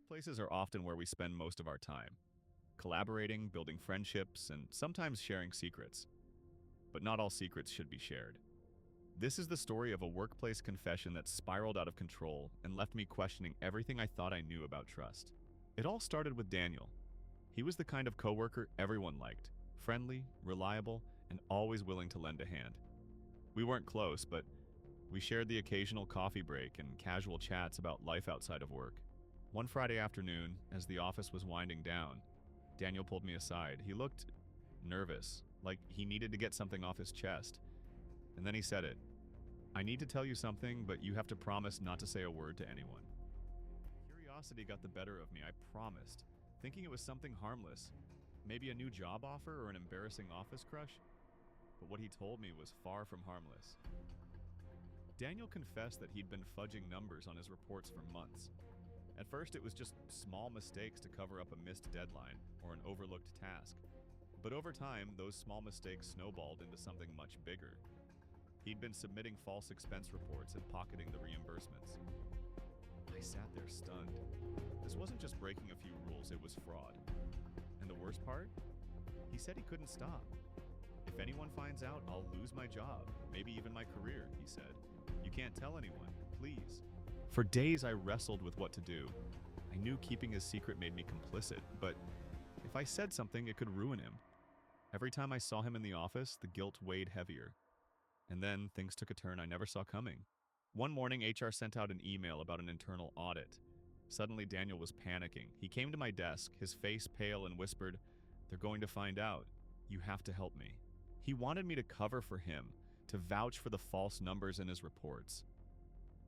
Workplaces are often where we spend most of our time, collaborating, building friendships, and sometimes sharing secrets. But not all secrets should be shared. This is the story of a workplace confession that spiraled out of control and left me questioning everything I thought I knew about trust. It all started with Daniel. He was the kind of coworker everyone liked, friendly, reliable, and always willing to lend a hand. We weren't close, but we shared the occasional coffee break and casual chats about life outside of work. One Friday afternoon, as the office was winding down, Daniel pulled me aside. He looked nervous, like he needed to get something off his chest. And then he said it. "I need to tell you something, but you have to promise not to say a word to anyone." Curiosity got the better of me, I promised, thinking it was something harmless, maybe a new job offer or an embarrassing office crush. But what he told me was far from harmless. Daniel confessed that he'd been fudging numbers on his reports for months. At first, it was just small mistakes to cover up a missed deadline or an overlooked task. But over time, those small mistakes snowballed into something much bigger. He'd been submitting false expense reports and pocketing the reimbursements. I sat there stunned. This wasn't just breaking a few rules, it was fraud. And the worst part? He said he couldn't stop. "If anyone finds out, I'll lose my job, maybe even my career," he said. "You can't tell anyone, please." For days, I wrestled with what to do. I knew keeping his secret made me complicit, but if I said something, it could ruin him. Every time I saw him in the office, the guilt weighed heavier. And then things took a turn I never saw coming. One morning, HR sent out an email about an internal audit. Suddenly, Daniel was panicking. He came to my desk, his face pale, and whispered, "They're going to find out. You have to help me." He wanted me to cover for him, to vouch for the false numbers in his reports.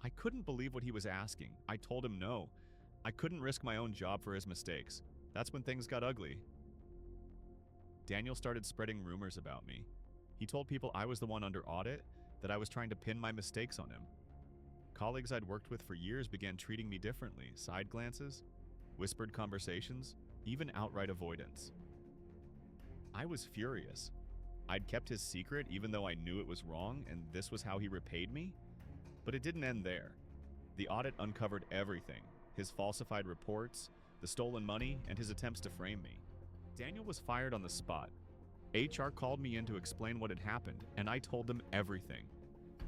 I couldn't believe what he was asking. I told him no. I couldn't risk my own job for his mistakes. That's when things got ugly. Daniel started spreading rumors about me. He told people I was the one under audit, that I was trying to pin my mistakes on him. Colleagues I'd worked with for years began treating me differently, side glances, whispered conversations, even outright avoidance. I was furious. I'd kept his secret even though I knew it was wrong, and this was how he repaid me? But it didn't end there. The audit uncovered everything: his falsified reports, the stolen money, and his attempts to frame me. Daniel was fired on the spot. HR called me in to explain what had happened, and I told them everything.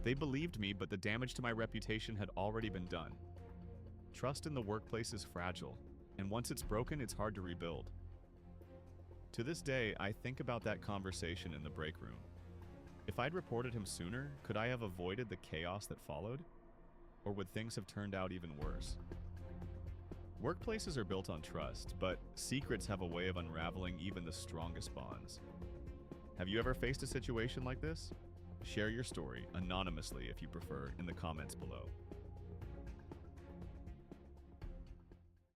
They believed me, but the damage to my reputation had already been done. Trust in the workplace is fragile, and once it's broken, it's hard to rebuild. To this day, I think about that conversation in the break room. If I'd reported him sooner, could I have avoided the chaos that followed? Or would things have turned out even worse? Workplaces are built on trust, but secrets have a way of unraveling even the strongest bonds. Have you ever faced a situation like this? Share your story, anonymously if you prefer, in the comments below.